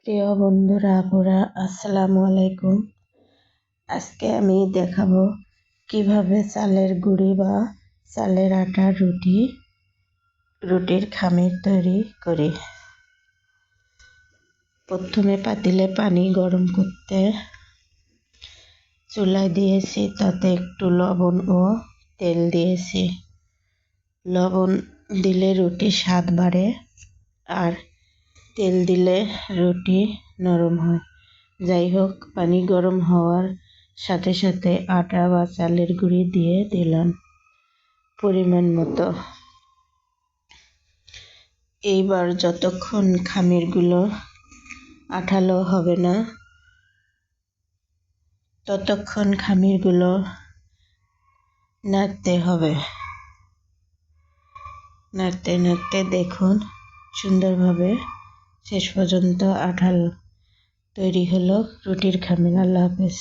প্রিয় বন্ধুরা আপুরা আসসালামু আলাইকুম। আজকে আমি দেখাবো কিভাবে চালের গুঁড়ি বা চালের আটার রুটির খামির তৈরি করি। প্রথমে পাতিলে পানি গরম করতে চুলায় দিয়েছি, তাতে একটু লবণ ও তেল দিয়েছি। লবণ দিলে রুটির স্বাদ বাড়ে আর তেল দিলে রুটি নরম হয়। যাই হোক, পানি গরম হওয়ার সাথে সাথে আটা বা চালের গুঁড়ি দিয়ে দিলাম পরিমাণ মতো। এইবার যতক্ষণ খামিরগুলো আঠালো হবে না ততক্ষণ খামিরগুলো নাড়তে হবে। নাড়তে নাড়তে দেখুন সুন্দরভাবে শেষ পর্যন্ত আঠালো তৈরি হলো রুটির খামির। আল্লাহ হাফেজ।